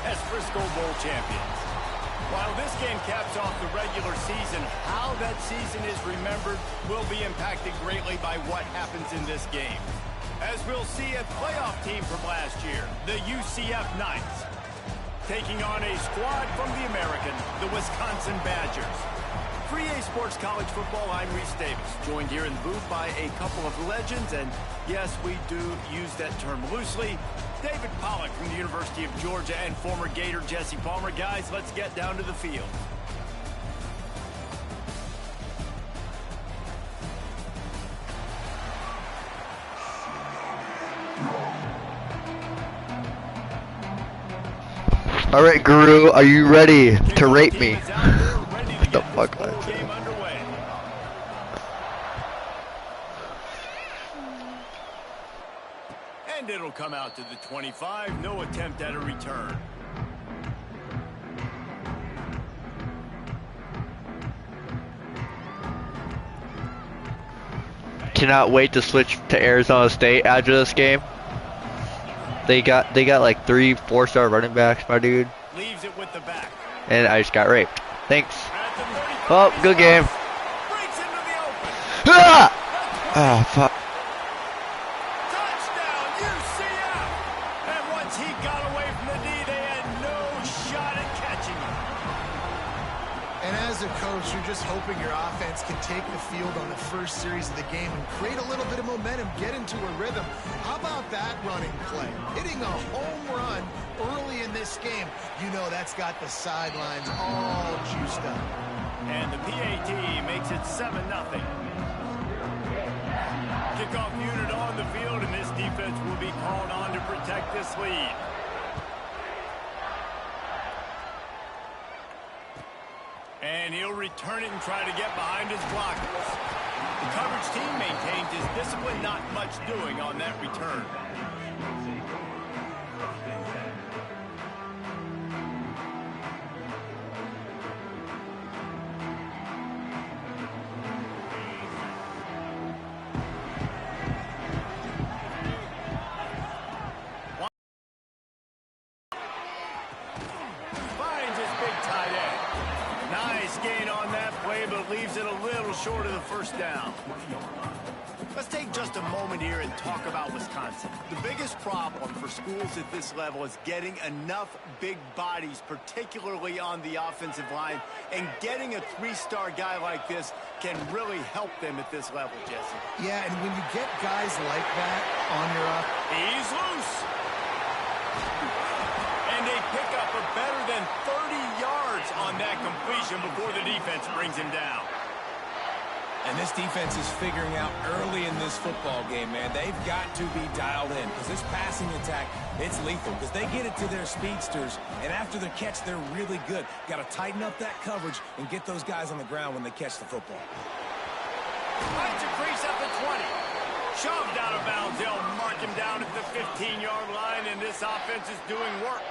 as Frisco Bowl champions. While this game caps off the regular season, how that season is remembered will be impacted greatly by what happens in this game. As we'll see a playoff team from last year, the UCF Knights, taking on a squad from the American, the Wisconsin Badgers. For EA Sports College Football, I'm Reese Davis, joined here in the booth by a couple of legends, and yes, we do use that term loosely. David Pollack from the University of Georgia and former Gator Jesse Palmer. Guys, let's get down to the field. All right, Guru, are you ready to rape me? What the fuck? And it'll come out to the 25. No attempt at a return. Cannot wait to switch to Arizona State after this game. They got like 3 4-star running backs, my dude. Leaves it with the back. And I just got raped. Thanks. Oh, good game. Ah! Oh, fuck. Touchdown, UCF! And once he got away from the D, they had no shot at catching him. And as a coach, you're just hoping your offense can take the field on the first series of the game and create a little bit of momentum, get into a rhythm. How about that running play? Hitting a home run early in this game. You know that's got the sidelines all juiced up. And the PAT makes it 7-0. Kickoff unit on the field, and this defense will be called on to protect this lead. And he'll return it and try to get behind his blockers. The coverage team maintains his discipline, not much doing on that return. Short of the first down. Let's take just a moment here and talk about Wisconsin. The biggest problem for schools at this level is getting enough big bodies, particularly on the offensive line, and getting a 3-star guy like this can really help them at this level, Jesse. Yeah, and when you get guys like that on your up, he's loose. And they pick up a better than 30 yards on that completion before the defense brings him down. And this defense is figuring out early in this football game, man. They've got to be dialed in because this passing attack, it's lethal because they get it to their speedsters, and after the catch, they're really good. Got to tighten up that coverage and get those guys on the ground when they catch the football. Finds a crease up at 20. Shoved out of bounds. They'll mark him down at the 15-yard line, and this offense is doing work.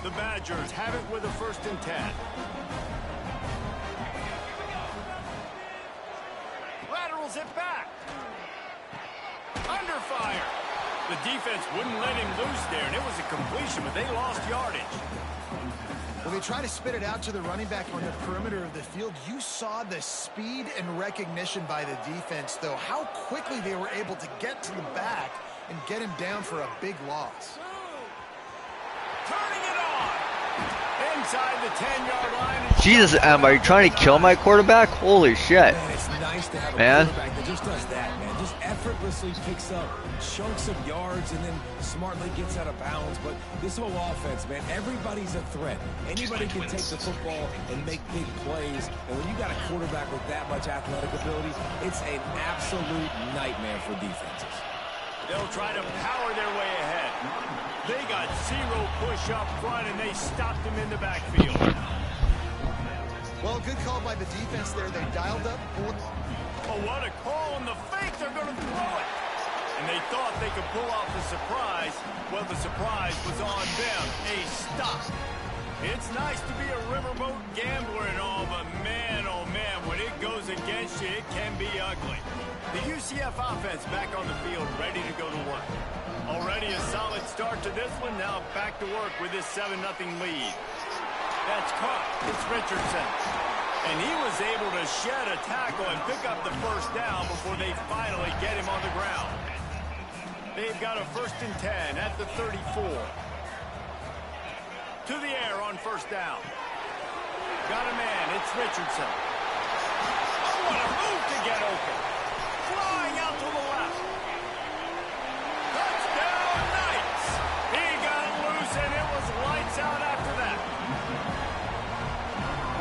The Badgers have it with a 1st and 10. Laterals it back. Under fire. The defense wouldn't let him loose there, and it was a completion, but they lost yardage. Well, they try to spit it out to the running back on the perimeter of the field. You saw the speed and recognition by the defense, though, how quickly they were able to get to the back and get him down for a big loss. Turning it on. Inside the 10-yard line. Jesus, are you trying to kill my quarterback? Holy shit. Man, it's nice to have a quarterback that just does that, man. Just effortlessly picks up chunks of yards and then smartly gets out of bounds. But this whole offense, man, everybody's a threat. Anybody can take the football and make big plays. And when you got a quarterback with that much athletic ability, it's an absolute nightmare for defenses. They'll try to power their way ahead. They got 0 push up front, and they stopped him in the backfield. Well, good call by the defense there. They dialed up. Oh, what a call on the fake. They're going to throw it. And they thought they could pull off the surprise. Well, the surprise was on them. A stop. It's nice to be a riverboat gambler and all, but man, oh man, when it goes against you, it can be ugly. The UCF offense back on the field, ready to go to work. Already a solid start to this one. Now back to work with this 7-0 lead. That's caught. It's Richardson. And he was able to shed a tackle and pick up the first down before they finally get him on the ground. They've got a 1st and 10 at the 34. To the air on first down. Got a man. It's Richardson. Oh, what a move to get open. Flying out to the left. Touchdown, Knights. He got loose, and it was lights out after that.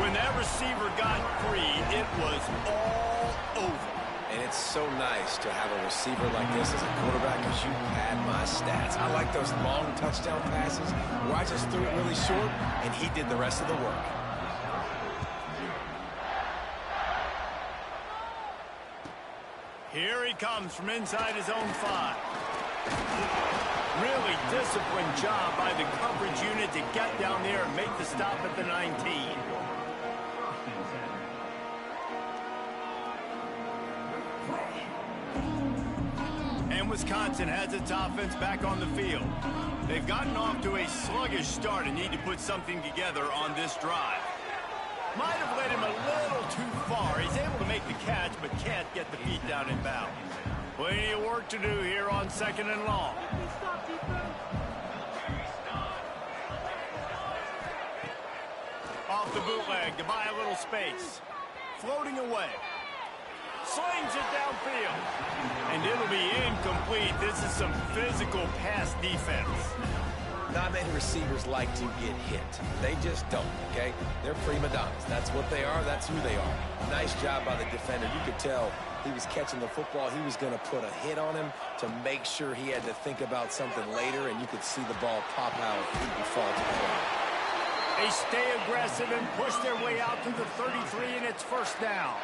When that receiver got free, it was all over. And it's so nice to have a receiver like this as a quarterback because you pad my stats. I like those long touchdown passes where I just threw it really short, and he did the rest of the work. Here he comes from inside his own 5. Really disciplined job by the coverage unit to get down there and make the stop at the 19. And Wisconsin has its offense back on the field. They've gotten off to a sluggish start and need to put something together on this drive. Might have led him a little too far. He's able to make the catch, but can't get the feet down in bounds. Plenty of work to do here on 2nd and long. Off the bootleg to buy a little space. Floating away. Slings it downfield. And it'll be incomplete. This is some physical pass defense. Not many receivers like to get hit. They just don't, okay? They're prima donnas. That's what they are. That's who they are. Nice job by the defender. You could tell he was catching the football. He was going to put a hit on him to make sure he had to think about something later, and you could see the ball pop out and fall to the ground. They stay aggressive and push their way out to the 33, and it's first down.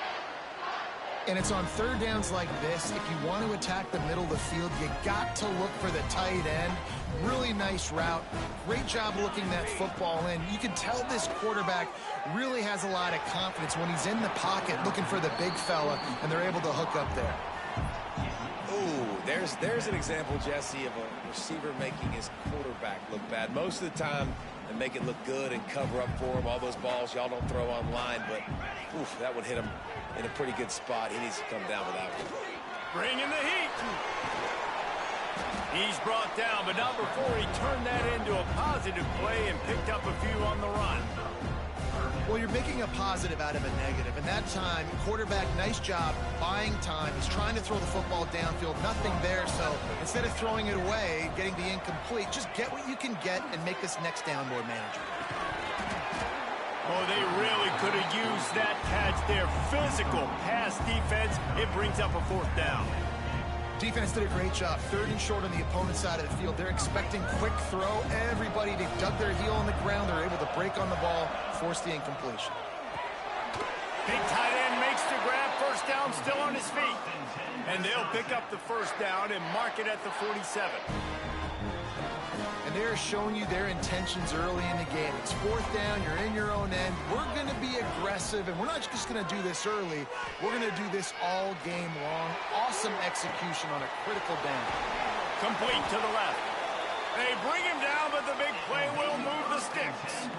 And it's on 3rd downs like this. If you want to attack the middle of the field, you got to look for the tight end. Really nice route. Great job looking that football in. You can tell this quarterback really has a lot of confidence when he's in the pocket looking for the big fella, and they're able to hook up there. Ooh, there's an example, Jesse, of a receiver making his quarterback look bad. Most of the time, they make it look good and cover up for him. All those balls y'all don't throw online, but oof, that would hit him in a pretty good spot. He needs to come down with that one. Bringing the heat. He's brought down, but not before he turned that into a positive play and picked up a few on the run. Well, you're making a positive out of a negative, and that time, quarterback, nice job, buying time. He's trying to throw the football downfield, nothing there, so instead of throwing it away, getting the incomplete, just get what you can get and make this next down more manageable. Oh, they really could have used that catch there. Physical pass defense. It brings up a 4th down. Defense did a great job. 3rd and short on the opponent's side of the field. They're expecting quick throw. Everybody dug their heel on the ground. They're able to break on the ball, force the incompletion. Big tight end makes the grab. First down, still on his feet. And they'll pick up the first down and mark it at the 47. And they're showing you their intentions early in the game. It's 4th down, you're in your own end. We're going to be aggressive, and we're not just going to do this early. We're going to do this all game long. Awesome execution on a critical down. Complete to the left. They bring him down, but the big play will move the sticks.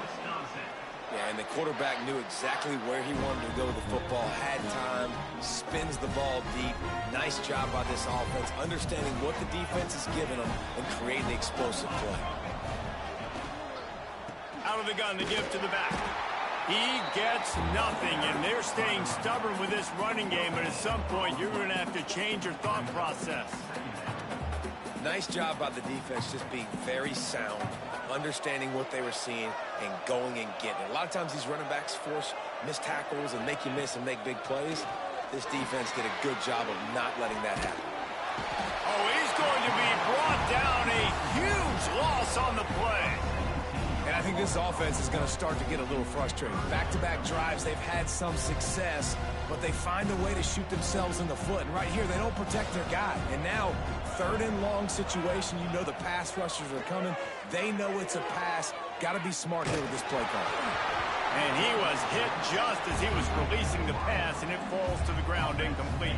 Yeah, and the quarterback knew exactly where he wanted to go with the football, had time, spins the ball deep. Nice job by this offense, understanding what the defense is giving them and creating the explosive play. Out of the gun to give to the back. He gets nothing, and they're staying stubborn with this running game, but at some point you're going to have to change your thought process. Nice job by the defense, just being very sound, understanding what they were seeing, and going and getting it. A lot of times these running backs force missed tackles and make you miss and make big plays. This defense did a good job of not letting that happen. Oh, he's going to be brought down. A huge loss on the play. And I think this offense is going to start to get a little frustrated. Back-to-back drives, they've had some success, but they find a way to shoot themselves in the foot. And right here, they don't protect their guy. And now, 3rd and long situation, you know the pass rushers are coming. They know it's a pass. Got to be smart here with this play call. And he was hit just as he was releasing the pass, and it falls to the ground incomplete.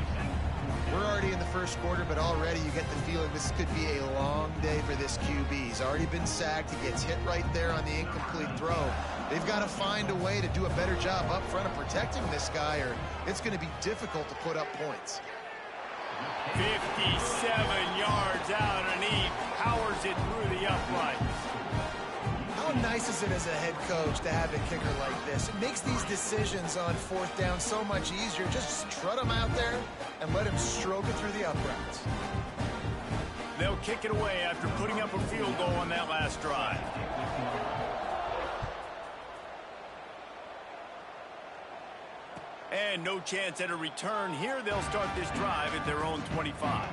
We're already in the first quarter, but already you get the feeling this could be a long day for this QB. He's already been sacked. He gets hit right there on the incomplete throw. They've got to find a way to do a better job up front of protecting this guy, or it's going to be difficult to put up points. 57 yards out, and he powers it through the uprights. How nice is it as a head coach to have a kicker like this? It makes these decisions on fourth down so much easier. Just strut him out there and let him stroke it through the uprights. They'll kick it away after putting up a field goal on that last drive. And no chance at a return here. They'll start this drive at their own 25.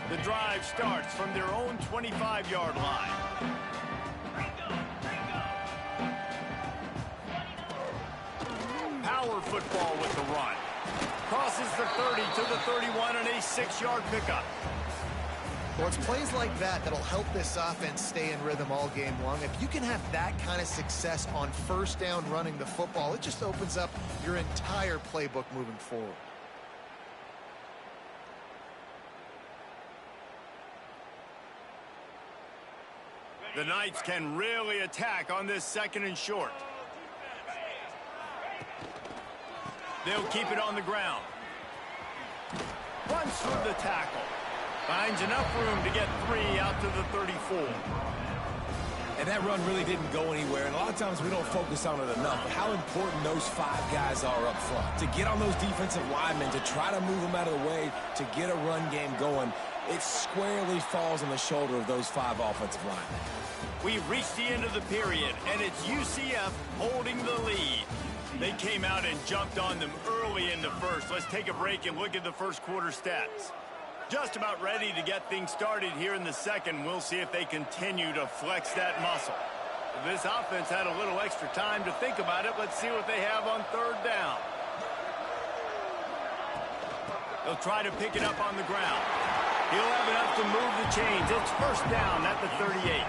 The drive starts from their own 25-yard line. Power football with the run. Crosses the 30 to the 31 and a 6-yard pickup. Well, it's plays like that that'll help this offense stay in rhythm all game long. If you can have that kind of success on first down running the football, it just opens up your entire playbook moving forward. The Knights can really attack on this 2nd and short. They'll keep it on the ground. Runs through the tackle. Finds enough room to get 3 out to the 34. And that run really didn't go anywhere, and a lot of times we don't focus on it enough, but how important those 5 guys are up front. To get on those defensive linemen, to try to move them out of the way, to get a run game going, it squarely falls on the shoulder of those 5 offensive linemen. We've reached the end of the period, and it's UCF holding the lead. They came out and jumped on them early in the first. Let's take a break and look at the first quarter stats. Just about ready to get things started here in the second. We'll see if they continue to flex that muscle. This offense had a little extra time to think about it. Let's see what they have on 3rd down. They'll try to pick it up on the ground. He'll have enough to move the chains. It's 1st down at the 38.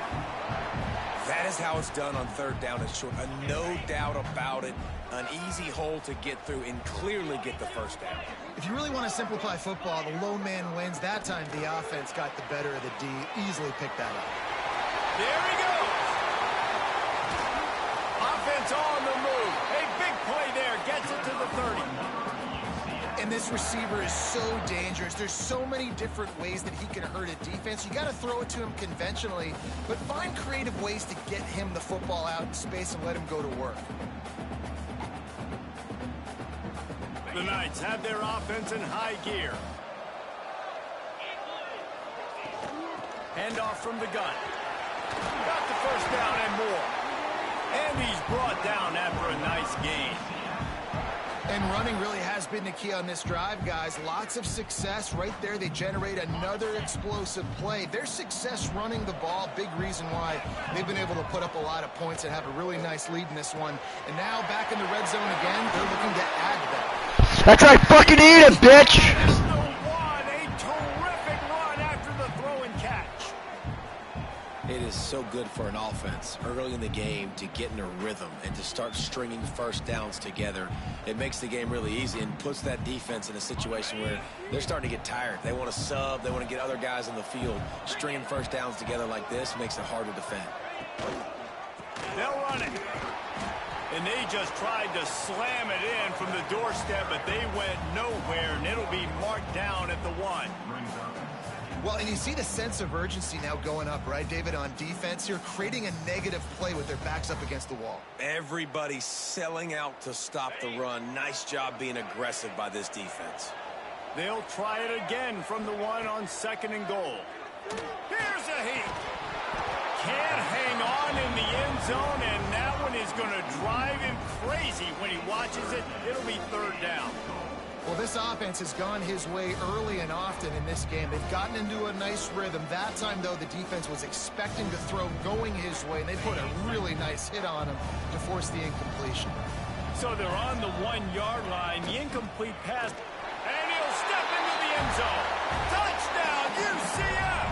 That is how it's done on 3rd down and short. No doubt about it. An easy hole to get through and clearly get the 1st down. If you really want to simplify football, the low man wins. That time the offense got the better of the D. Easily picked that up. There he goes. Offense on the move. A big play there. Gets it to the 30. And this receiver is so dangerous. There's so many different ways that he can hurt a defense. You got to throw it to him conventionally, but find creative ways to get him the football out in space and let him go to work. The Knights have their offense in high gear. Handoff from the gun. Got the 1st down and more. And he's brought down after a nice gain. And running really has been the key on this drive, guys. Lots of success right there. They generate another explosive play. Their success running the ball, big reason why they've been able to put up a lot of points and have a really nice lead in this one. And now back in the red zone again, they're looking to add to that. That's right, fucking eat it, bitch! A terrific run after the throw and catch. It is so good for an offense early in the game to get in a rhythm and to start stringing 1st downs together. It makes the game really easy and puts that defense in a situation where they're starting to get tired. They want to sub. They want to get other guys on the field. Stringing 1st downs together like this makes it hard to defend. They'll run it. And they just tried to slam it in from the doorstep, but they went nowhere, and it'll be marked down at the 1. Well, and you see the sense of urgency now going up, right, David, on defense here, creating a negative play with their backs up against the wall. Everybody's selling out to stop the run. Nice job being aggressive by this defense. They'll try it again from the 1 on 2nd and goal. Here's a heat. Can't hang on in the end zone, and that one is going to drive him crazy when he watches it. It'll be 3rd down. Well, this offense has gone his way early and often in this game. They've gotten into a nice rhythm. That time, though, the defense was expecting to throw going his way, and they put a really nice hit on him to force the incompletion. So they're on the 1-yard line. The incomplete pass, and he'll step into the end zone. Touchdown, UCF!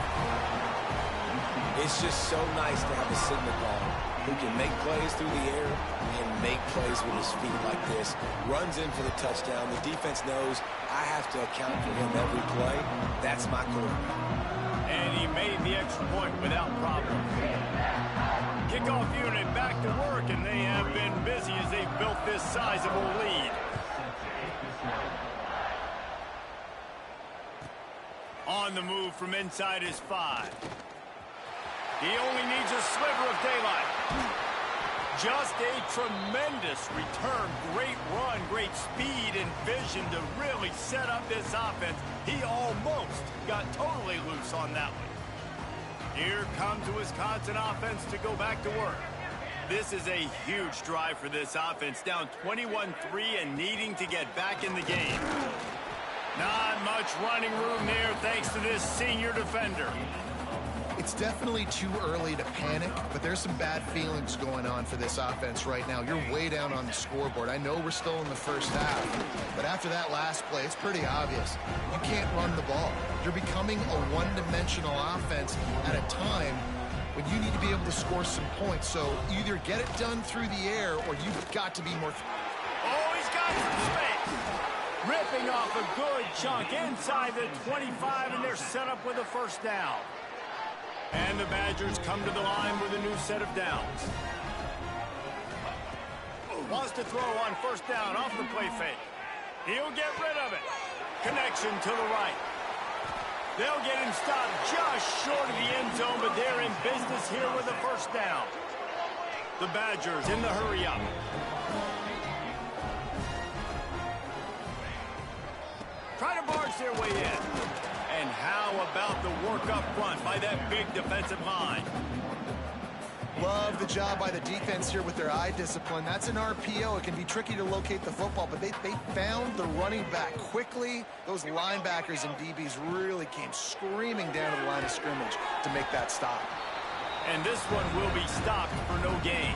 It's just so nice to have a signal caller who can make plays through the air and make plays with his feet like this. Runs in for the touchdown. The defense knows I have to account for him every play. That's my quarterback. And he made the extra point without problem. Kickoff unit back to work, and they have been busy as they've built this sizable lead. On the move from inside his 5. He only needs a sliver of daylight. Just a tremendous return. Great run, great speed and vision to really set up this offense. He almost got totally loose on that one. Here comes the Wisconsin offense to go back to work. This is a huge drive for this offense, down 21-3 and needing to get back in the game. Not much running room there thanks to this senior defender. It's definitely too early to panic, but there's some bad feelings going on for this offense right now. You're way down on the scoreboard. I know we're still in the first half, but after that last play, it's pretty obvious. You can't run the ball. You're becoming a one-dimensional offense at a time when you need to be able to score some points. So either get it done through the air or you've got to be more... Oh, he's got some space. Ripping off a good chunk inside the 25, and they're set up with a first down. And the Badgers come to the line with a new set of downs. Wants to throw on first down off the play fake. He'll get rid of it. Connection to the right. They'll get him stopped just short of the end zone, but they're in business here with a first down. The Badgers in the hurry up. Try to barge their way in. And how about the work up front by that big defensive line? Love the job by the defense here with their eye discipline. That's an RPO. It can be tricky to locate the football, but they found the running back quickly. Those linebackers and DBs really came screaming down to the line of scrimmage to make that stop. And this one will be stopped for no gain.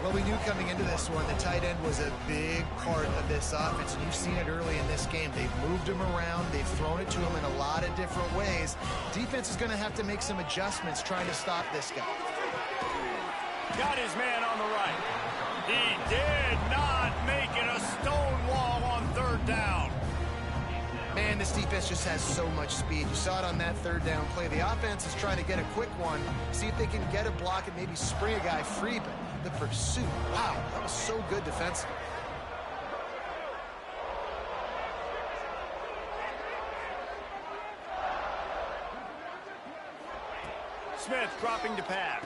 Well, we knew coming into this one the tight end was a big part of this offense, and you've seen it early in this game. They've moved him around. They've thrown it to him in a lot of different ways. Defense is going to have to make some adjustments trying to stop this guy. Got his man on the right. He did not make it a stone wall on third down. Man, this defense just has so much speed. You saw it on that third down play. The offense is trying to get a quick one, see if they can get a block and maybe spring a guy free, but the pursuit, wow, that was so good defensively. Smith dropping to pass.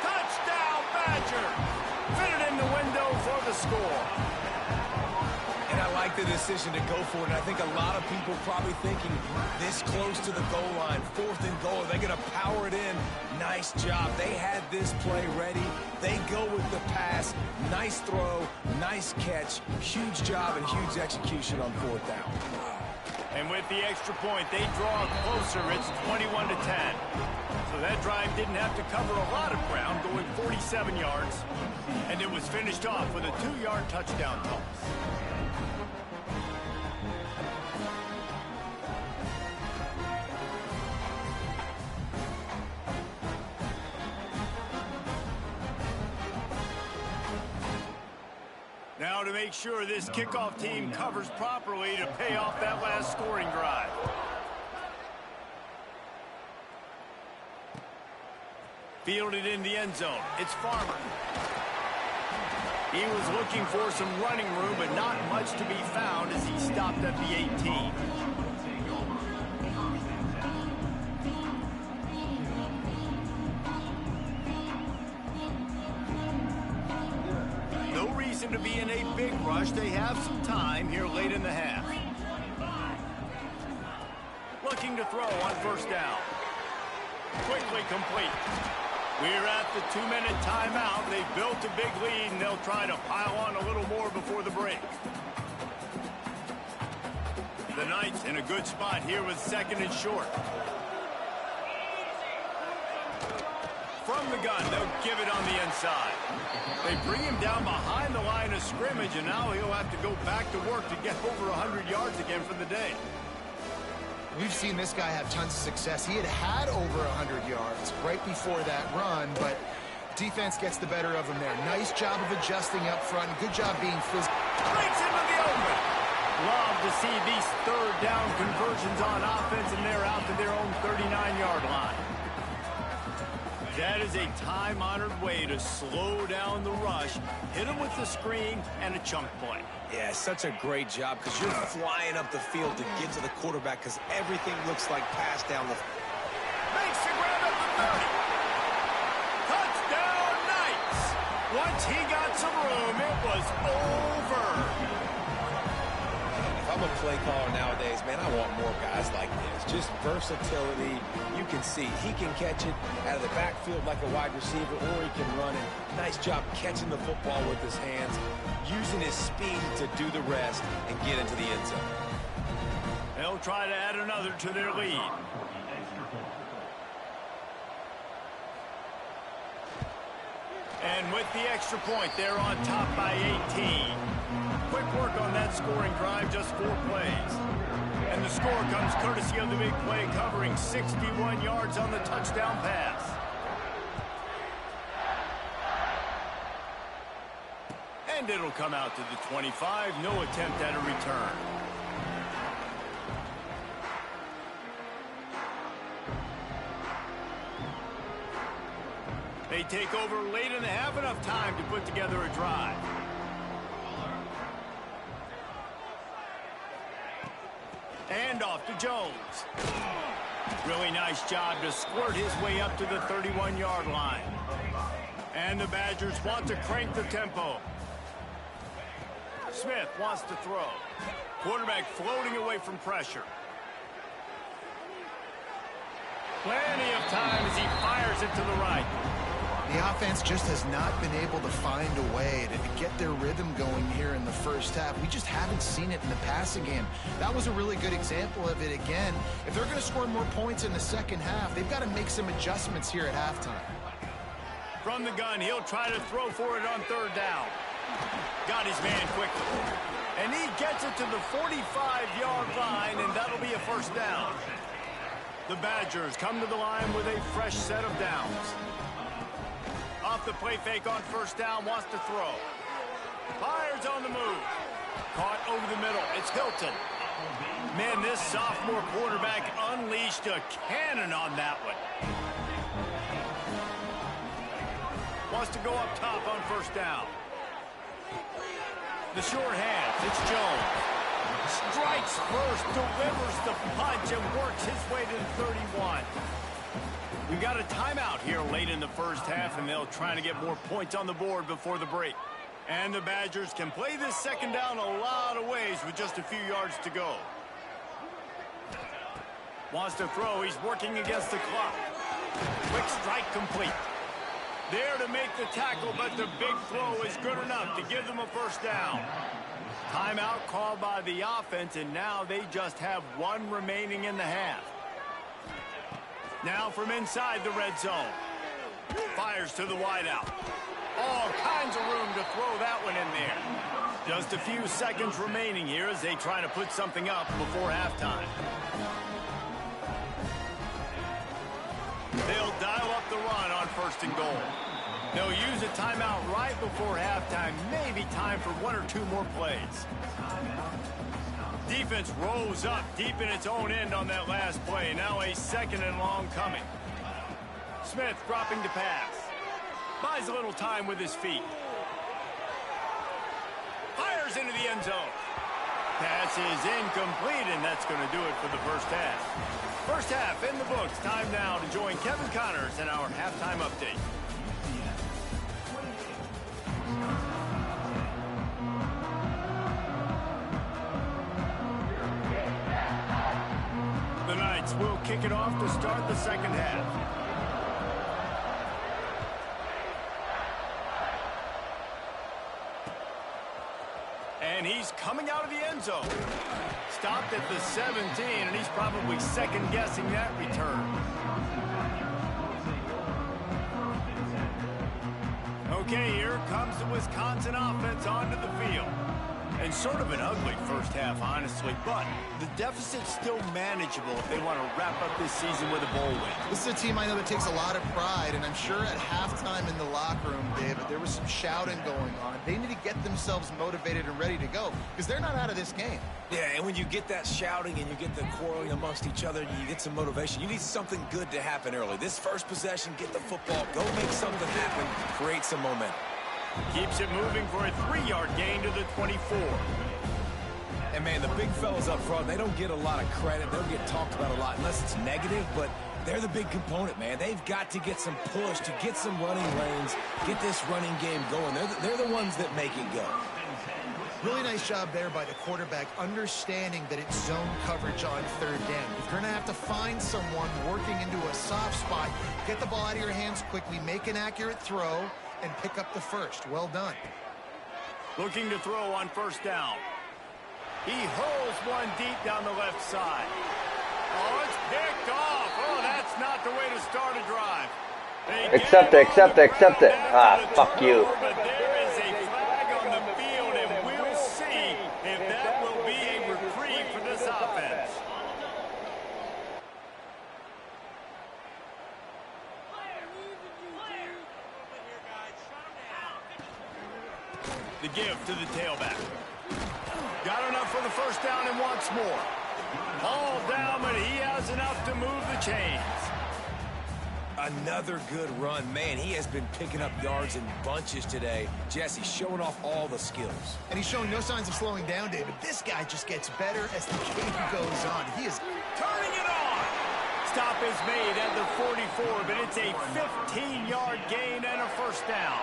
Touchdown, Badger! Fit it in the window for the score. And I like the decision to go for it. And I think a lot of people probably thinking this close to the goal line, 4th and goal, they're going to power it in. Nice job. They had this play ready. They go with the pass. Nice throw, nice catch. Huge job and huge execution on 4th down. And with the extra point, they draw closer. It's 21-10. So that drive didn't have to cover a lot of ground, going 47 yards. And it was finished off with a 2-yard touchdown toss. Now to make sure this kickoff team covers properly to pay off that last scoring drive. Fielded in the end zone. It's Farmer. He was looking for some running room, but not much to be found as he stopped at the 18. To be in a big rush. They have some time here late in the half. Looking to throw on first down. Quickly complete. We're at the 2-minute timeout. They've built a big lead, and they'll try to pile on a little more before the break. Knights in a good spot here with 2nd and short. From the gun, they'll give it on the inside. They bring him down behind the line of scrimmage, and now he'll have to go back to work to get over 100 yards again for the day. We've seen this guy have tons of success. He had over 100 yards right before that run, but defense gets the better of him there. Nice job of adjusting up front. Good job being physical. Breaks into the open. Love to see these 3rd down conversions on offense, and they're out to their own 39-yard line. That is a time-honored way to slow down the rush, hit him with the screen, and a chunk play. Yeah, such a great job because you're flying up the field to get to the quarterback because everything looks like pass down the... Makes the grab at the 30. Touchdown, Knights! Once he got some room, it was over. If I'm a play caller nowadays, man, I want more guys like this. Just versatility. You can see he can catch it out of the backfield like a wide receiver, or he can run it. Nice job catching the football with his hands, using his speed to do the rest and get into the end zone. They'll try to add another to their lead. And with the extra point, they're on top by 18. Quick work on that scoring drive, just 4 plays. And the score comes courtesy of the big play, covering 61 yards on the touchdown pass. And it'll come out to the 25. No attempt at a return. They take over late and have enough time to put together a drive. And off to Jones. Really nice job to squirt his way up to the 31-yard line. And the Badgers want to crank the tempo. Smith wants to throw. Quarterback floating away from pressure. Plenty of time as he fires it to the right. The offense just has not been able to find a way to get their rhythm going here in the first half. We just haven't seen it in the passing game. That was a really good example of it again. If they're going to score more points in the second half, they've got to make some adjustments here at halftime. From the gun, he'll try to throw for it on 3rd down. Got his man quickly. And he gets it to the 45-yard line, and that'll be a first down. The Badgers come to the line with a fresh set of downs. Off the play fake on 1st down, wants to throw. Fires on the move. Caught over the middle. It's Hilton. Man, this sophomore quarterback unleashed a cannon on that one. Wants to go up top on 1st down. The short hands, it's Jones. Strikes first, delivers the punch, and works his way to the 31. We've got a timeout here late in the first half, and they'll try to get more points on the board before the break. And the Badgers can play this 2nd down a lot of ways with just a few yards to go. Wants to throw. He's working against the clock. Quick strike complete. There to make the tackle, but the big throw is good enough to give them a first down. Timeout called by the offense, and now they just have 1 remaining in the half. Now from inside the red zone. Fires to the wideout. All kinds of room to throw that one in there. Just a few seconds remaining here as they try to put something up before halftime. They'll dial up the run on 1st and goal. They'll use a timeout right before halftime. Maybe time for 1 or 2 more plays. Defense rolls up deep in its own end on that last play. Now a 2nd and long coming. Smith dropping to pass. Buys a little time with his feet. Fires into the end zone. Pass is incomplete, and that's going to do it for the first half. First half in the books. Time now to join Kevin Connors in our halftime update. The Knights will kick it off to start the second half. And he's coming out of the end zone. Stopped at the 17, and he's probably second-guessing that return. Okay, here comes the Wisconsin offense onto the field. And sort of an ugly first half, honestly, but the deficit's still manageable if they want to wrap up this season with a bowl win. This is a team I know that takes a lot of pride, and I'm sure at halftime in the locker room, David, there was some shouting going on. They need to get themselves motivated and ready to go, because they're not out of this game. Yeah, and when you get that shouting and you get the quarreling amongst each other and you get some motivation, you need something good to happen early. This first possession, get the football, go make something happen, create some momentum. Keeps it moving for a 3-yard gain to the 24. And, man, the big fellas up front, they don't get a lot of credit. They don't get talked about a lot unless it's negative, but they're the big component, man. They've got to get some push to get some running lanes, get this running game going. They're the ones that make it go. Really nice job there by the quarterback, understanding that it's zone coverage on third down. If you're going to have to find someone working into a soft spot, get the ball out of your hands quickly, make an accurate throw, and pick up the first. Well done. Looking to throw on first down. He hurls one deep down the left side. Oh, it's picked off. Oh, that's not the way to start a drive. Accept it. Ah, fuck you. But there is a flag on the field, and we'll see if that will be a reprieve for this offense. The give to the tailback. Got enough for the first down and wants more. Ball down, but he has enough to move the chains. Another good run. Man, he has been picking up yards in bunches today. Jesse showing off all the skills. And he's showing no signs of slowing down, David. This guy just gets better as the game goes on. He is turning it on. Stop is made at the 44, but it's a 15-yard gain and a first down.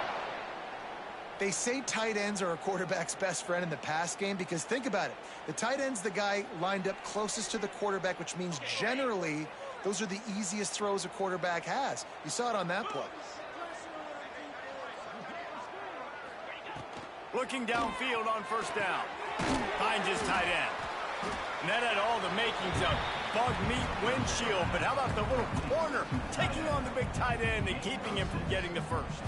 They say tight ends are a quarterback's best friend in the pass game because think about it. The tight end's the guy lined up closest to the quarterback, which means generally those are the easiest throws a quarterback has. You saw it on that play. Looking downfield on first down. Finds his tight end. And that had all the makings of bug meat windshield, but how about the little corner taking on the big tight end and keeping him from getting the first?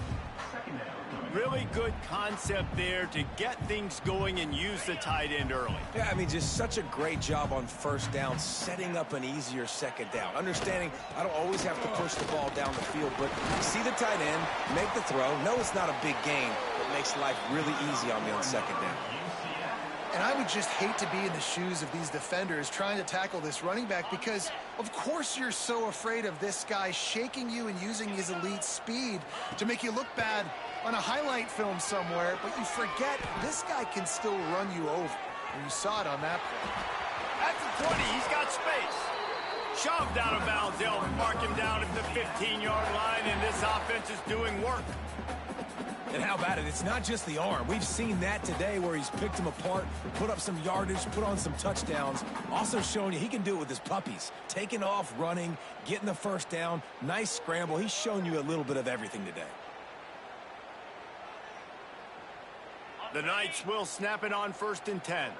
Really good concept there to get things going and use the tight end early. Yeah, I mean, just such a great job on first down, setting up an easier second down. Understanding I don't always have to push the ball down the field, but see the tight end, make the throw. No, it's not a big gain, but makes life really easy on me on second down. And I would just hate to be in the shoes of these defenders trying to tackle this running back because, of course, you're so afraid of this guy shaking you and using his elite speed to make you look bad on a highlight film somewhere, but you forget this guy can still run you over. And you saw it on that play. At the 20, he's got space. Shoved out of bounds. They'll mark him down at the 15-yard line, and this offense is doing work. And how about it? It's not just the arm. We've seen that today where he's picked him apart, put up some yardage, put on some touchdowns. Also showing you he can do it with his puppies. Taking off, running, getting the first down. Nice scramble. He's shown you a little bit of everything today. The Knights will snap it on 1st and 10.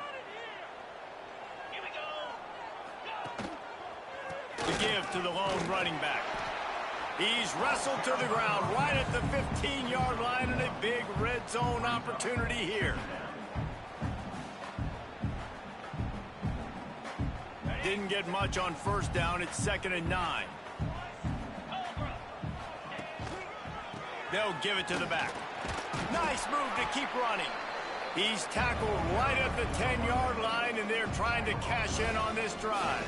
The give to the lone running back. He's wrestled to the ground right at the 15-yard line and a big red zone opportunity here. Didn't get much on first down. It's 2nd and 9. They'll give it to the back. Nice move to keep running. He's tackled right at the 10-yard line, and they're trying to cash in on this drive.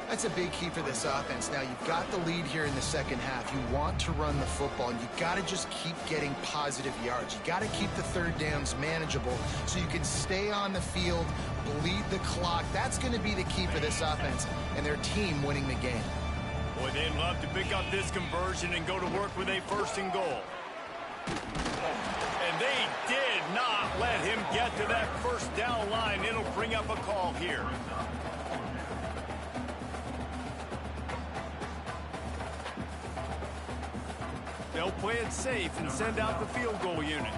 That's a big key for this offense. Now, you've got the lead here in the second half. You want to run the football, and you've got to just keep getting positive yards. You've got to keep the third downs manageable so you can stay on the field, bleed the clock. That's going to be the key for this offense and their team winning the game. Boy, they'd love to pick up this conversion and go to work with a 1st and goal. And they did not let him get to that first down line. It'll bring up a call here. They'll play it safe and send out the field goal unit.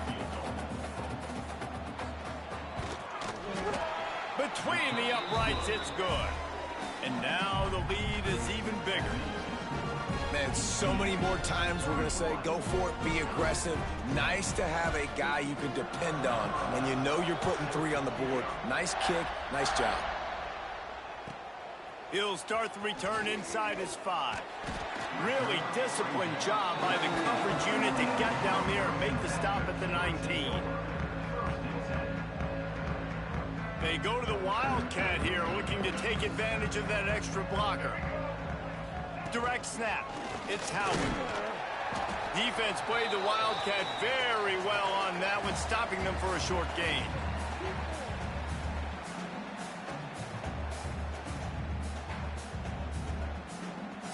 between the uprights, it's good. And now the lead is even bigger. Man, so many more times we're going to say, go for it, be aggressive. Nice to have a guy you can depend on, and you know you're putting 3 on the board. Nice kick, nice job. He'll start the return inside his 5. Really disciplined job by the coverage unit to get down there and make the stop at the 19. They go to the Wildcat here, looking to take advantage of that extra blocker. Direct snap. It's Howard. Defense played the Wildcat very well on that one, stopping them for a short gain.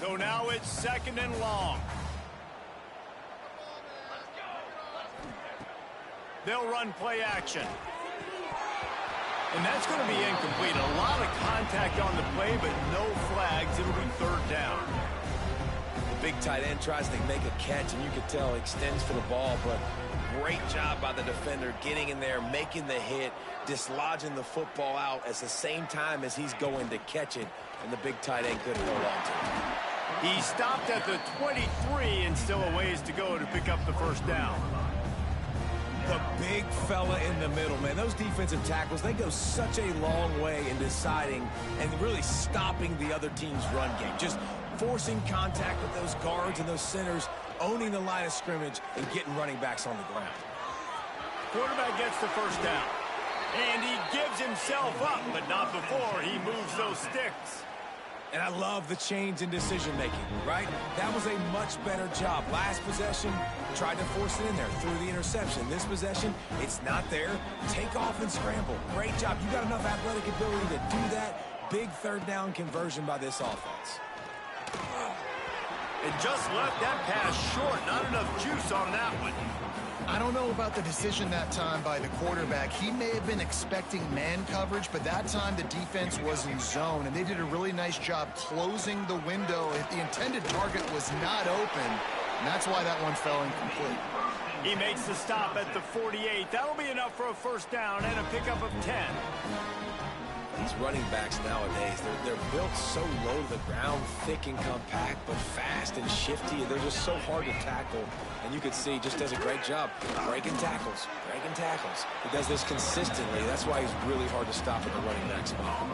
So now it's 2nd and long. They'll run play action. And that's going to be incomplete. A lot of contact on the play, but no flags. It'll be 3rd down. The big tight end tries to make a catch, and you can tell he extends for the ball, but great job by the defender getting in there, making the hit, dislodging the football out at the same time as he's going to catch it, and the big tight end couldn't hold on to it. He stopped at the 23 and still a ways to go to pick up the 1st down. The big fella in the middle, man. Those defensive tackles, they go such a long way in deciding and really stopping the other team's run game. Just forcing contact with those guards and those centers, owning the line of scrimmage, and getting running backs on the ground. Quarterback gets the 1st down. And he gives himself up, but not before he moves those sticks. And I love the change in decision-making, right? That was a much better job. Last possession, tried to force it in there through the interception. This possession, it's not there. Take off and scramble. Great job. You got enough athletic ability to do that. Big 3rd down conversion by this offense. And just left that pass short. Not enough juice on that one. I don't know about the decision that time by the quarterback. He may have been expecting man coverage, but that time the defense was in zone, and they did a really nice job closing the window. The intended target was not open, and that's why that one fell incomplete. He makes the stop at the 48. That'll be enough for a 1st down and a pickup of 10. These running backs nowadays, they're built so low to the ground, thick and compact, but fast and shifty. They're just so hard to tackle. And you can see, just does a great job breaking tackles, breaking tackles. He does this consistently. That's why he's really hard to stop at the running back spot.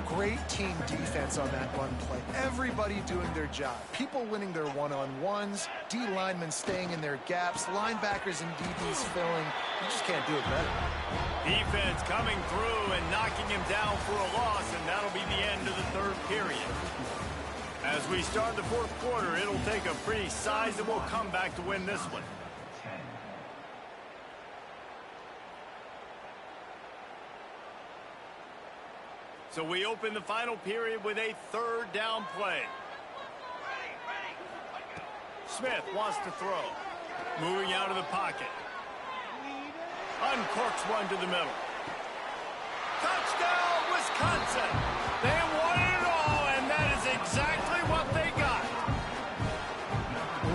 Great team defense on that run play. Everybody doing their job. People winning their one-on-ones, D linemen staying in their gaps, linebackers and DBs filling. You just can't do it better. Defense coming through and knocking him down for a loss, and that'll be the end of the 3rd period. As we start the 4th quarter, it'll take a pretty sizable comeback to win this one. So we open the final period with a 3rd down play. Smith wants to throw. Moving out of the pocket. Uncorks one to the middle. Touchdown, Wisconsin! They won it all, and that is exactly what they got.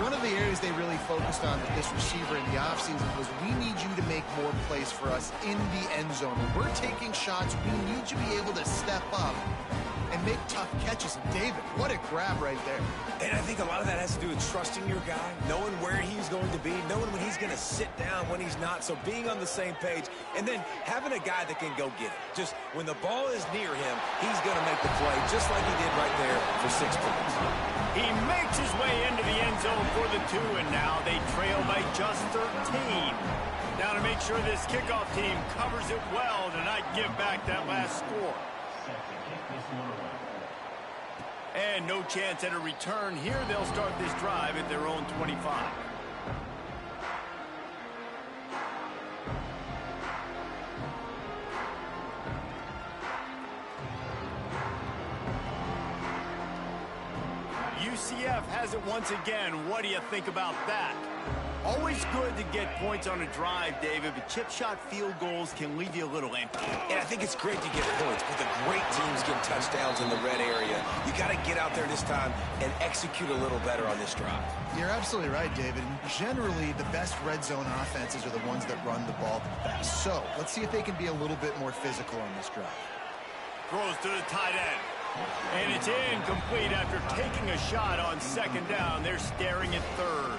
One of the areas they really focused on with this receiver in the offseason was, we need you to make more plays for us in the end zone. When we're taking shots, we need you to be able to step up and make tough catches. And David, what a grab right there. And I think a lot of that has to do with trusting your guy, knowing where he's going to be, knowing when he's going to sit down, when he's not. So being on the same page, and then having a guy that can go get it. Just when the ball is near him, he's going to make the play, just like he did right there for 6 points. He makes his way into the end zone for the 2, and now they trail by just 13. Now to make sure this kickoff team covers it well to not give back that last score. And no chance at a return here. They'll start this drive at their own 25. UCF has it once again. What do you think about that? Always good to get points on a drive, David, but chip shot field goals can leave you a little empty. And I think it's great to get points, but the great teams get touchdowns in the red area. You got to get out there this time and execute a little better on this drive. You're absolutely right, David. Generally, the best red zone offenses are the ones that run the ball the best. So let's see if they can be a little bit more physical on this drive. throws to the tight end. And it's incomplete after taking a shot on second down. They're staring at third.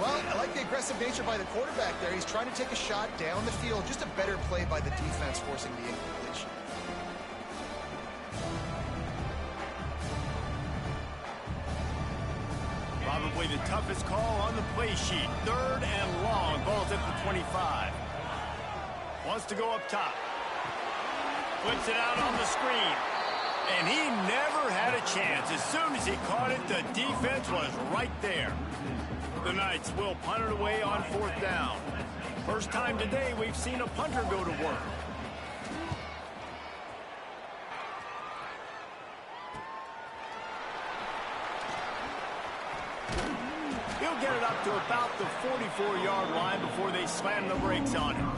Well, I like the aggressive nature by the quarterback there. He's trying to take a shot down the field. Just a better play by the defense forcing the incompletion. Probably the toughest call on the play sheet. Third and long. Ball's at the 25. Wants to go up top. Flips it out on the screen. And he never had a chance. As soon as he caught it, the defense was right there. The Knights will punt it away on fourth down. First time today we've seen a punter go to work. He'll get it up to about the 44-yard line before they slam the brakes on him.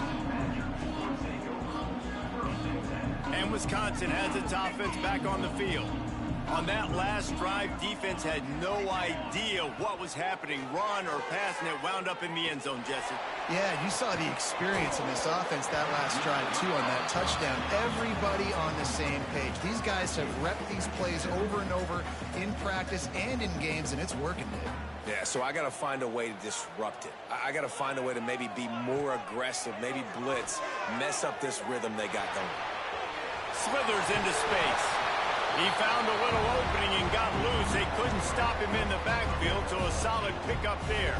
And Wisconsin has its offense back on the field. On that last drive, defense had no idea what was happening, run or pass, and it wound up in the end zone, Jesse. Yeah, you saw the experience in this offense that last drive, too, on that touchdown. Everybody on the same page. These guys have repped these plays over and over in practice and in games, and it's working, Dave. Yeah, so I got to find a way to disrupt it. I got to find a way to maybe be more aggressive, maybe blitz, mess up this rhythm they got going. Slithers into space. He found a little opening and got loose. They couldn't stop him in the backfield, so a solid pickup there.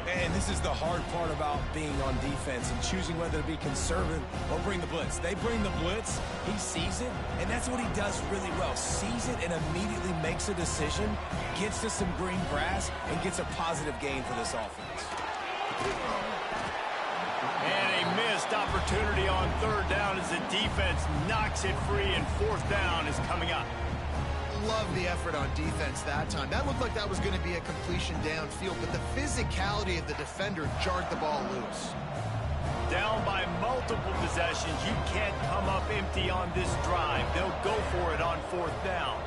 And this is the hard part about being on defense and choosing whether to be conservative or bring the blitz. They bring the blitz, he sees it, and that's what he does really well. Sees it and immediately makes a decision, gets to some green grass, and gets a positive gain for this offense. And a missed opportunity on third down as the defense knocks it free, and fourth down is coming up. Love the effort on defense that time. That looked like that was going to be a completion downfield, but the physicality of the defender jarred the ball loose. Down by multiple possessions, you can't come up empty on this drive. They'll go for it on fourth down.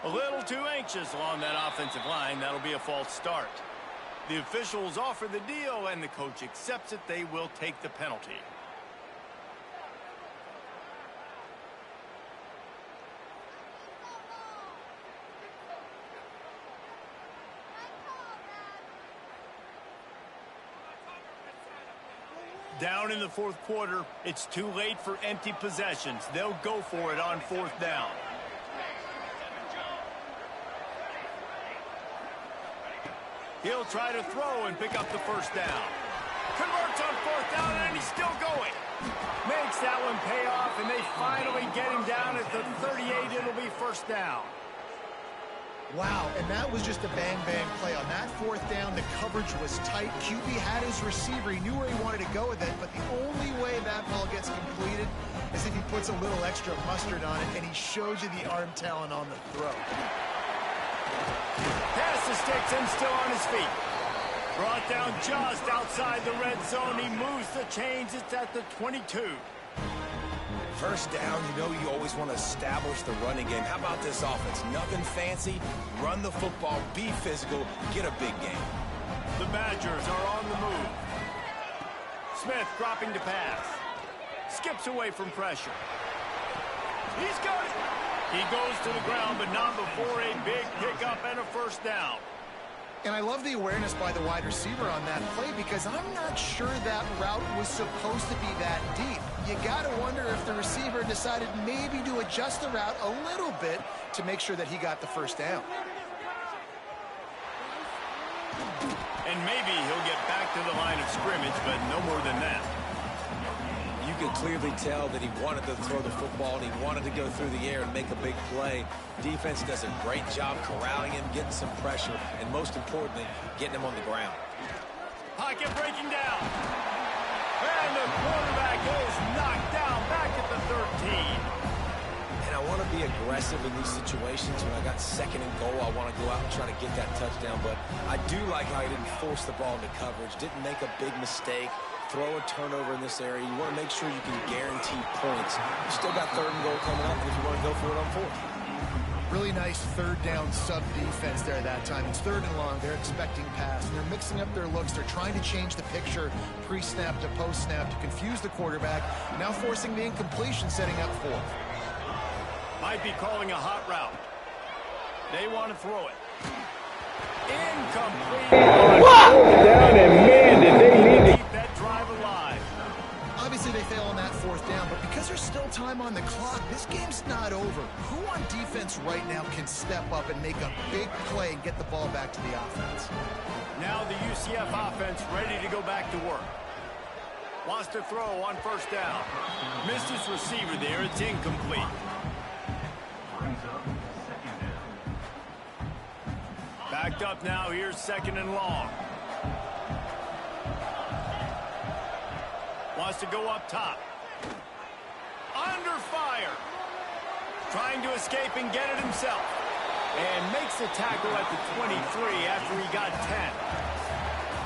A little too anxious along that offensive line. That'll be a false start. The officials offer the deal, and the coach accepts it. They will take the penalty. Down in the fourth quarter, it's too late for empty possessions. They'll go for it on fourth down. He'll try to throw and pick up the first down. Converts on fourth down, and he's still going. Makes that one pay off, and they finally get him down at the 38. It'll be first down. Wow, and that was just a bang-bang play. On that fourth down, the coverage was tight. QB had his receiver. He knew where he wanted to go with it, but the only way that ball gets completed is if he puts a little extra mustard on it, and he shows you the arm talent on the throw. Pass the sticks and still on his feet. Brought down just outside the red zone. He moves the chains. It's at the 22. First down, you know you always want to establish the running game. How about this offense? Nothing fancy. Run the football, be physical, get a big game. The Badgers are on the move. Smith dropping to pass. Skips away from pressure. He's got it. He goes to the ground, but not before a big pickup and a first down. And I love the awareness by the wide receiver on that play, because I'm not sure that route was supposed to be that deep. You got to wonder if the receiver decided maybe to adjust the route a little bit to make sure that he got the first down. And maybe he'll get back to the line of scrimmage, but no more than that. You could clearly tell that he wanted to throw the football and he wanted to go through the air and make a big play. Defense does a great job corralling him, getting some pressure, and most importantly, getting him on the ground. Pocket breaking down. And the quarterback is knocked down back at the 13. And I want to be aggressive in these situations. When I got second and goal, I want to go out and try to get that touchdown. But I do like how he didn't force the ball into coverage, didn't make a big mistake, throw a turnover in this area. You want to make sure you can guarantee points. You still got 3rd and goal coming up if you want to go for it on 4th. Really nice 3rd down sub defense there that time. It's 3rd and long. They're expecting pass, and they're mixing up their looks. They're trying to change the picture pre-snap to post-snap to confuse the quarterback, now forcing the incompletion, setting up 4th. Might be calling a hot route. They want to throw it. Incomplete. Down, and man, did they need to keep that drive alive. Obviously, they fail on that 4th down, but because there's still time on the clock, this game's not over. Who on defense right now can step up and make a big play and get the ball back to the offense? Now the UCF offense ready to go back to work. Wants to throw on 1st down. Missed his receiver there. It's incomplete. Backed up now. Here's 2nd and long. Wants to go up top. Under fire. Trying to escape and get it himself. And makes the tackle at the 23 after he got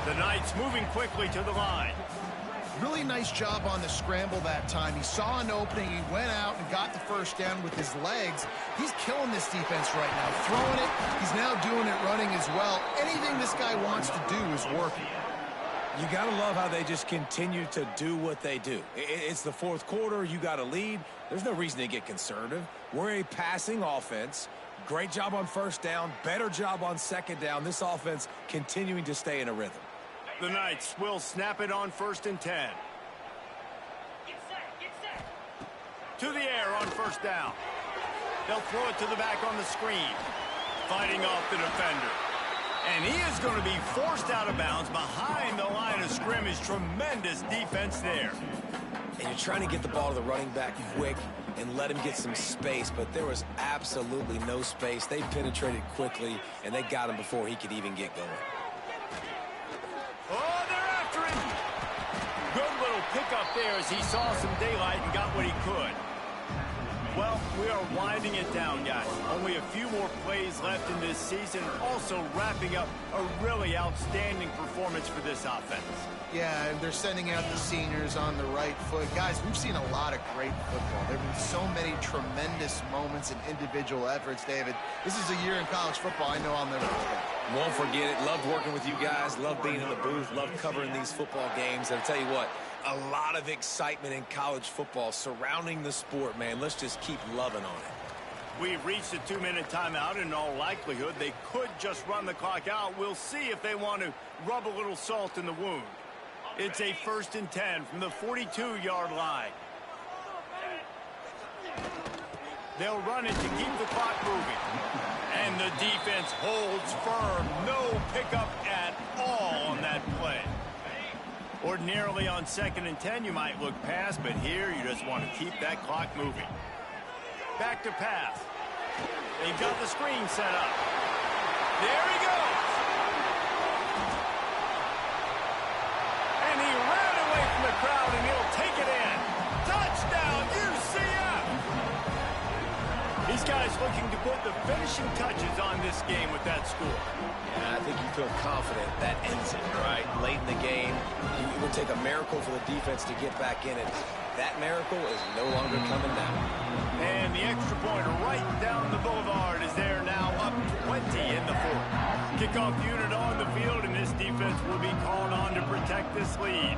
10. The Knights moving quickly to the line. Really nice job on the scramble that time. He saw an opening. He went out and got the 1st down with his legs. He's killing this defense right now. Throwing it. He's now doing it running as well. Anything this guy wants to do is working. You got to love how they just continue to do what they do. It's the 4th quarter. You got a lead. There's no reason to get conservative. We're a passing offense. Great job on 1st down. Better job on 2nd down. This offense continuing to stay in a rhythm. The Knights will snap it on 1st and 10. To the air on 1st down. They'll throw it to the back on the screen. Fighting off the defender. And he is going to be forced out of bounds behind the line of scrimmage. Tremendous defense there. And you're trying to get the ball to the running back quick and let him get some space, but there was absolutely no space. They penetrated quickly, and they got him before he could even get going. Oh, they're after him. Good little pickup there as he saw some daylight and got what he could. Well, we are winding it down, guys. Only a few more plays left in this season. Also wrapping up a really outstanding performance for this offense. Yeah, and they're sending out the seniors on the right foot. Guys, we've seen a lot of great football. There have been so many tremendous moments and individual efforts, David. This is a year in college football I know I'll never forget. Won't forget it. Loved working with you guys. Loved being in the booth. Loved covering these football games. And I'll tell you what, a lot of excitement in college football surrounding the sport, man. Let's just keep loving on it. We've reached a 2-minute timeout. In all likelihood, they could just run the clock out. We'll see if they want to rub a little salt in the wound. It's a 1st and 10 from the 42-yard line. They'll run it to keep the clock moving. And the defense holds firm. No pickup at all on that play. Ordinarily on 2nd and 10, you might look past, but here you just want to keep that clock moving. Back to pass. They've got the screen set up. There he goes. And he ran away from the crowd, and he'll take it in. Touchdown, UCF! These guys looking to put the finishing touches on this game with that score. Yeah, I think you feel confident that ends it, right? Late in the game, it would take a miracle for the defense to get back in it. That miracle is no longer coming down. And the extra point right down the boulevard is there now, up 20 in the 4th. Kickoff unit on the field, and this defense will be called on to protect this lead.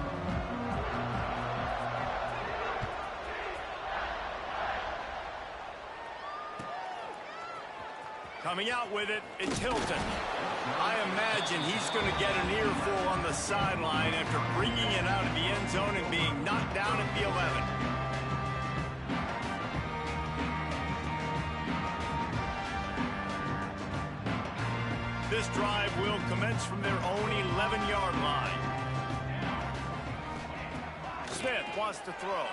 Coming out with it, it's Hilton. I imagine he's going to get an earful on the sideline after bringing it out of the end zone and being knocked down at the 11. This drive will commence from their own 11-yard line. Smith wants to throw.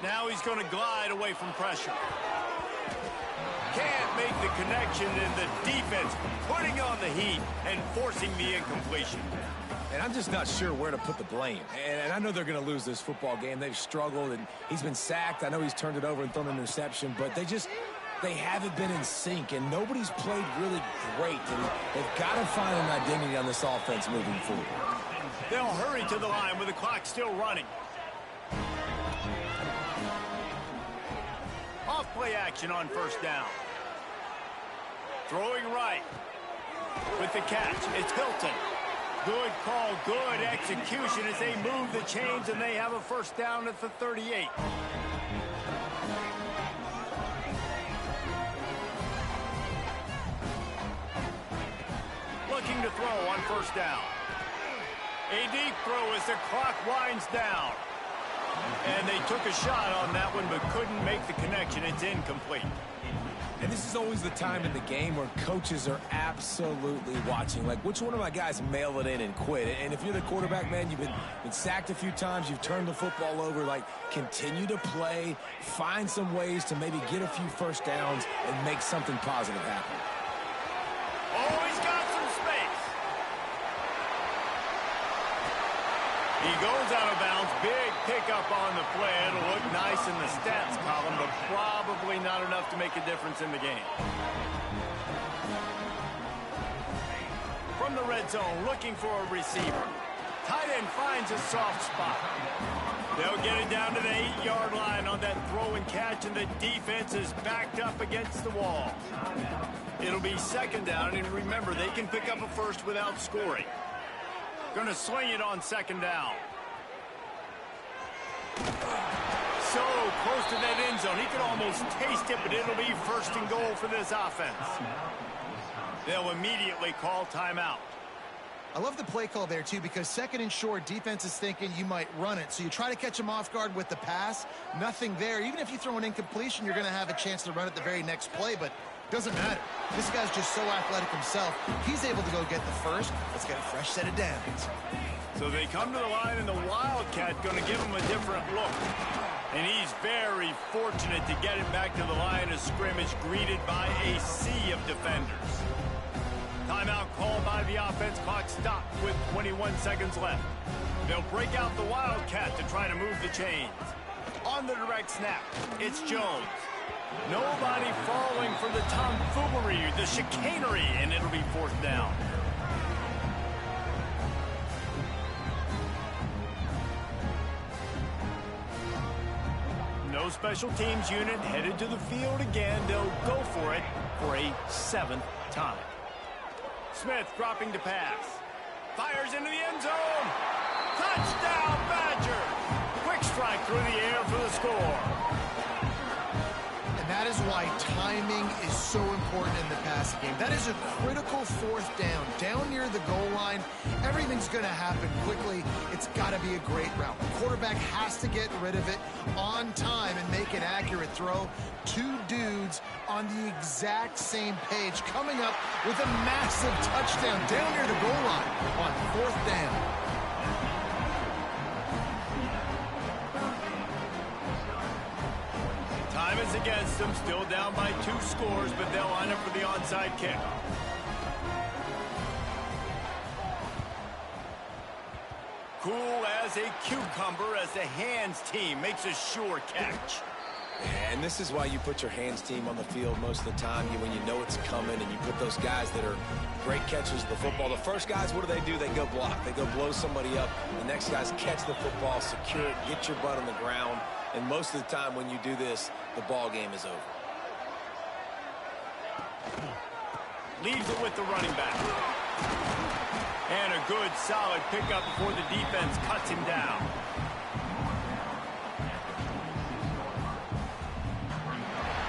Now he's going to glide away from pressure. Can't make the connection, and the defense putting on the heat and forcing the incompletion. And I'm just not sure where to put the blame. And I know they're going to lose this football game. They've struggled, and he's been sacked. I know he's turned it over and thrown an interception, but they haven't been in sync, and nobody's played really great. And they've got to find an identity on this offense moving forward. They'll hurry to the line with the clock still running. Off play action on first down. Throwing right. With the catch, it's Hilton. Good call, good execution as they move the chains, and they have a first down at the 38. Looking to throw on first down. A deep throw as the clock winds down. And they took a shot on that one but couldn't make the connection. It's incomplete. And this is always the time in the game where coaches are absolutely watching. Like, which one of my guys mail it in and quit? And if you're the quarterback, man, you've been sacked a few times, you've turned the football over, like, continue to play, find some ways to maybe get a few first downs and make something positive happen. Oh, he's got some space. He goes out of bounds. Big pickup on the play. It'll look nice in the stats column, but probably not enough to make a difference in the game. From the red zone, looking for a receiver. Tight end finds a soft spot. They'll get it down to the 8-yard line on that throw and catch, and the defense is backed up against the wall. It'll be second down, and remember, they can pick up a first without scoring. Going to swing it on second down. So close to that end zone. He could almost taste it, but it'll be first and goal for this offense. They'll immediately call timeout. I love the play call there, too, because second and short, defense is thinking you might run it. So you try to catch him off guard with the pass. Nothing there. Even if you throw an incompletion, you're going to have a chance to run it the very next play, but doesn't matter. This guy's just so athletic himself. He's able to go get the first. Let's get a fresh set of downs. So they come to the line, and the Wildcat going to give him a different look. And he's very fortunate to get it back to the line of scrimmage, greeted by a sea of defenders. Timeout called by the offense. Clock stopped with 21 seconds left. They'll break out the Wildcat to try to move the chains. On the direct snap, it's Jones. Nobody falling for the tomfoolery, the chicanery, and it'll be fourth down. No special teams unit headed to the field again. They'll go for it for a 7th time. Smith dropping to pass. Fires into the end zone. Touchdown, Badgers! Quick strike through the air for the score. And that is why timing is so important in the passing game. That is a critical fourth down. Down near the goal line, everything's going to happen quickly. It's got to be a great route. The quarterback has to get rid of it on time and make an accurate throw. Two dudes on the exact same page coming up with a massive touchdown down near the goal line on fourth down. Time is against them, still down by 2 scores, but they'll line up for the onside kick. Cool as a cucumber as the hands team makes a sure catch. And this is why you put your hands team on the field most of the time when you know it's coming, and you put those guys that are great catchers of the football. The first guys, what do? They go block. They go blow somebody up. The next guys catch the football, secure it, get your butt on the ground. And most of the time when you do this, the ball game is over. Leaves it with the running back. And a good, solid pickup before the defense cuts him down.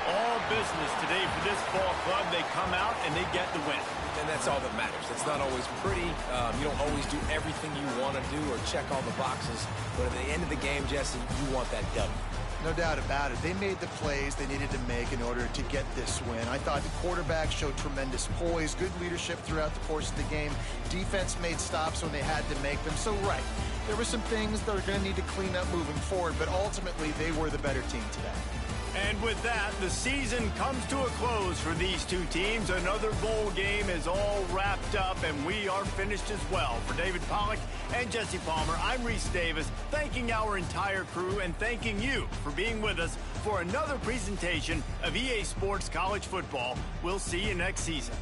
All business today for this ball club. They come out and they get the win. And that's all that matters. It's not always pretty. You don't always do everything you want to do or check all the boxes. But at the end of the game, Jesse, you want that W. No doubt about it. They made the plays they needed to make in order to get this win. I thought the quarterback showed tremendous poise, good leadership throughout the course of the game. Defense made stops when they had to make them. So, right, there were some things that are going to need to clean up moving forward, but ultimately they were the better team today. And with that, the season comes to a close for these two teams. Another bowl game is all wrapped up, and we are finished as well. For David Pollack and Jesse Palmer, I'm Reese Davis, thanking our entire crew and thanking you for being with us for another presentation of EA Sports College Football. We'll see you next season.